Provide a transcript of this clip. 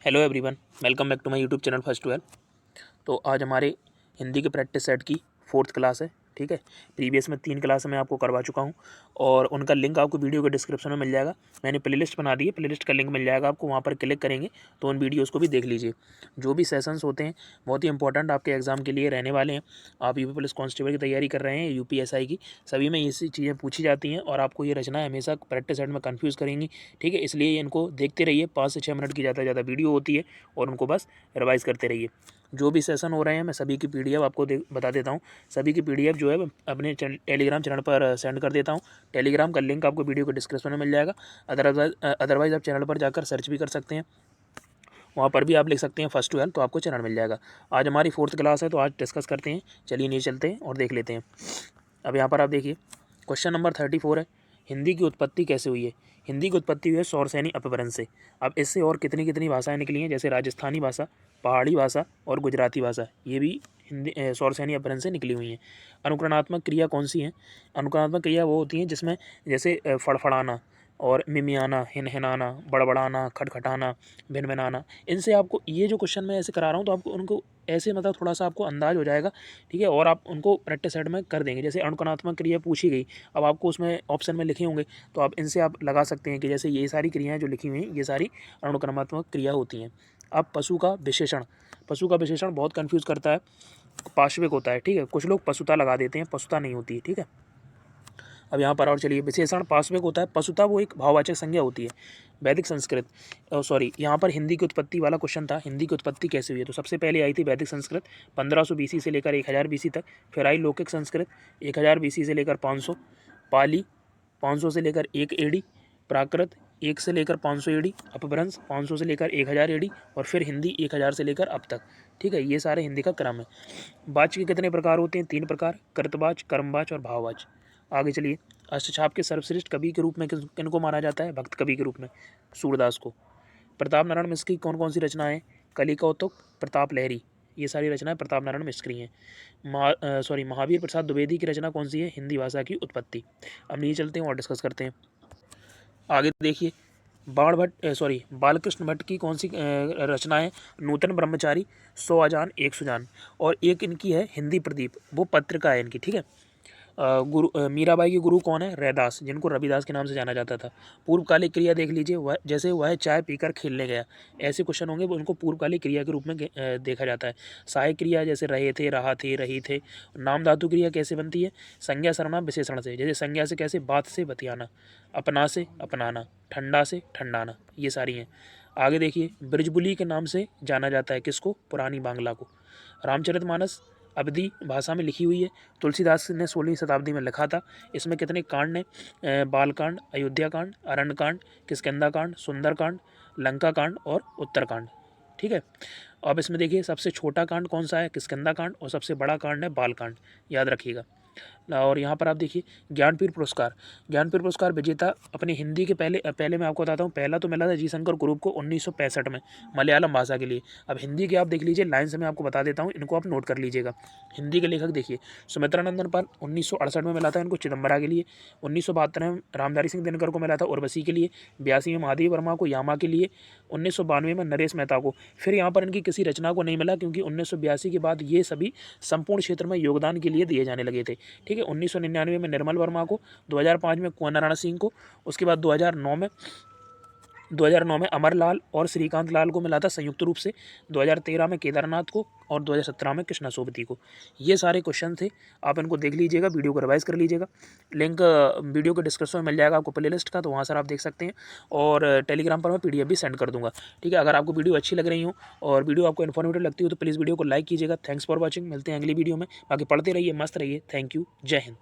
Hello everyone, welcome back to my YouTube channel first twelve. तो आज हमारे हिंदी के प्रैक्टिस सेट की 4th क्लास है। ठीक है, प्रीवियस में 3 क्लास मैं आपको करवा चुका हूं और उनका लिंक आपको वीडियो के डिस्क्रिप्शन में मिल जाएगा। मैंने प्लेलिस्ट बना दी है, प्लेलिस्ट का लिंक मिल जाएगा आपको, वहां पर क्लिक करेंगे तो उन वीडियोज़ को भी देख लीजिए। जो भी सेशंस होते हैं बहुत ही इंपॉर्टेंट आपके एग्जाम के लिए रहने वाले हैं। आप यूपी पुलिस कांस्टेबल की तैयारी कर रहे हैं, यूपीएसआई की, सभी में ऐसी चीज़ें पूछी जाती हैं और आपको ये रचना हमेशा प्रैक्टिस सेट में कन्फ्यूज़ करेंगी। ठीक है, इसलिए इनको देखते रहिए। 5 से 6 मिनट की ज़्यादा ज़्यादा वीडियो होती है और उनको बस रिवाइज़ करते रहिए। जो भी सेशन हो रहे हैं मैं सभी की पीडीएफ आपको बता देता हूँ। सभी की पीडीएफ जो है मैं अपने टेलीग्राम चैनल पर सेंड कर देता हूँ। टेलीग्राम का लिंक आपको वीडियो के डिस्क्रिप्शन में मिल जाएगा। अदरवाइज़ आप चैनल पर जाकर सर्च भी कर सकते हैं, वहाँ पर भी आप लिख सकते हैं फर्स्ट ट्वेल्व, तो आपको चैनल मिल जाएगा। आज हमारी 4th क्लास है तो आज डिस्कस करते हैं। चलिए नीचे चलते हैं और देख लेते हैं। अब यहाँ पर आप देखिए क्वेश्चन नंबर 34 है, हिंदी की उत्पत्ति कैसे हुई है। हिंदी की उत्पत्ति हुई है सौरसैनी अपभ्रंश से। अब इससे और कितनी कितनी भाषाएं निकली हैं, जैसे राजस्थानी भाषा, पहाड़ी भाषा और गुजराती भाषा, ये भी हिंदी सौरसैनी अपभ्रंश से निकली हुई हैं। अनुकरणात्मक क्रिया कौन सी है। अनुकरणात्मक क्रिया वो होती हैं जिसमें जैसे फड़फड़ाना और मिमियाना, हिनहिनाना, बड़बड़ाना, खटखटाना, भिनभिनाना, इनसे आपको ये जो क्वेश्चन मैं ऐसे करा रहा हूँ तो आपको उनको ऐसे मतलब थोड़ा सा आपको अंदाज हो जाएगा। ठीक है, और आप उनको प्रैक्टिस सेट में कर देंगे। जैसे अनुकरणात्मक क्रिया पूछी गई, अब आपको उसमें ऑप्शन में लिखे होंगे तो आप इनसे आप लगा सकते हैं कि जैसे ये सारी क्रियाएं जो लिखी हुई हैं ये सारी अनुकरणात्मक क्रिया होती हैं। अब पशु का विशेषण, पशु का विशेषण बहुत कन्फ्यूज़ करता है, पार्श्विक होता है। ठीक है, कुछ लोग पशुता लगा देते हैं, पशुता नहीं होती है। ठीक है, अब यहाँ पर और चलिए, विशेषण पार्श्विक होता है, पशुता वो एक भाववाचक संज्ञा होती है। वैदिक संस्कृत, सॉरी यहाँ पर हिंदी की उत्पत्ति वाला क्वेश्चन था, हिंदी की उत्पत्ति कैसे हुई है। तो सबसे पहले आई थी वैदिक संस्कृत 1500 BC से लेकर 1000 BC तक। फिर आई लौकिक संस्कृत 1000 BC से लेकर 500, पाली 500 से लेकर 1 AD, प्राकृत 1 से लेकर 500 AD, अपभ्रंश 500 से लेकर 1000 AD और फिर हिंदी 1000 से लेकर अब तक। ठीक है, ये सारे हिंदी का क्रम है। वाच्य के कितने प्रकार होते हैं, 3 प्रकार, कृतवाच, कर्मवाच और भाववाच। आगे चलिए, अष्टछाप के सर्वश्रेष्ठ कवि के रूप में किनको माना जाता है, भक्त कवि के रूप में सूरदास को। प्रताप नारायण मिश्र की कौन कौन सी रचनाएं, कली कौतुक, प्रताप लहरी, ये सारी रचनाएं प्रताप नारायण मिश्र की हैं। महावीर प्रसाद द्विवेदी की रचना कौन सी है, हिंदी भाषा की उत्पत्ति। अब नीचे चलते हैं और डिस्कस करते हैं। आगे देखिए, बालकृष्ण भट्ट की कौन सी रचना है, नूतन ब्रह्मचारी, 100 अजान 1 सुजान, और एक इनकी है हिंदी प्रदीप, वो पत्रिका है इनकी। ठीक है, मीराबाई के गुरु कौन है, रैदास, जिनको रविदास के नाम से जाना जाता था। पूर्वकालिक क्रिया देख लीजिए, वह जैसे वह चाय पीकर खेलने गया, ऐसे क्वेश्चन होंगे, उनको पूर्वकालिक क्रिया के रूप में देखा जाता है। सहायक क्रिया जैसे रहे थे, रहा थे, रही थे। नाम धातु क्रिया कैसे बनती है, संज्ञा सर्वनाम विशेषण से। जैसे संज्ञा से कैसे, बात से बतियाना, अपना से अपनाना, ठंडा से ठंडाना, ये सारी हैं। आगे देखिए, ब्रजबुली के नाम से जाना जाता है किसको, पुरानी बांग्ला को। रामचरितमानस अवधी भाषा में लिखी हुई है, तुलसीदास ने 16वीं शताब्दी में लिखा था। इसमें कितने कांड ने, बालकांड, अयोध्या कांड, अरण्य कांड, किष्किंधा कांड, सुंदर कांड, लंका कांड और उत्तरकांड। ठीक है, अब इसमें देखिए सबसे छोटा कांड कौन सा है, किष्किंधा कांड, और सबसे बड़ा कांड है बालकांड, याद रखिएगा। और यहाँ पर आप देखिए, ज्ञानपीठ पुरस्कार, ज्ञानपीठ पुरस्कार विजेता अपने हिंदी के पहले मैं आपको बताता हूँ, पहला तो मिला था जी शंकर ग्रुप को 1965 में मलयालम भाषा के लिए। अब हिंदी के आप देख लीजिए, लाइन से मैं आपको बता देता हूँ, इनको आप नोट कर लीजिएगा। हिंदी के लेखक देखिए, सुमित्रा नंदन पाल 1968 में मिला था इनको चिदम्बरा के लिए। 1972 में रामधारी सिंह दिनकर को मिला था उर्वशी के लिए। 82 में महादेव वर्मा को यामा के लिए। 1992 में नरेश मेहता को। फिर यहाँ पर इनकी किसी रचना को नहीं मिला, क्योंकि 1982 के बाद ये सभी संपूर्ण क्षेत्र में योगदान के लिए दिए जाने लगे थे। ठीक है, 1999 में निर्मल वर्मा को, 2005 में कुंवर नारायण सिंह को, उसके बाद 2009 में अमरलाल और श्रीकांत लाल को मिला था संयुक्त रूप से, 2013 में केदारनाथ को और 2017 में कृष्णा सोबती को। ये सारे क्वेश्चन थे, आप इनको देख लीजिएगा, वीडियो को रिवाइज कर लीजिएगा। लिंक वीडियो के डिस्क्रिप्शन में मिल जाएगा आपको प्लेलिस्ट का, तो वहाँ सर आप देख सकते हैं, और टेलीग्राम पर मैं PDF भी सेंड कर दूंगा। ठीक है, अगर आपको वीडियो अच्छी लग रही हो और वीडियो आपको इन्फॉर्मेटिव लगती हो तो प्लीज़ वीडियो को लाइक कीजिएगा। थैंक्स फॉर वॉचिंग, मिलते हैं अगली वीडियो में। बाकी पढ़ते रहिए, मस्त रहिए। थैंक यू, जय हिंद।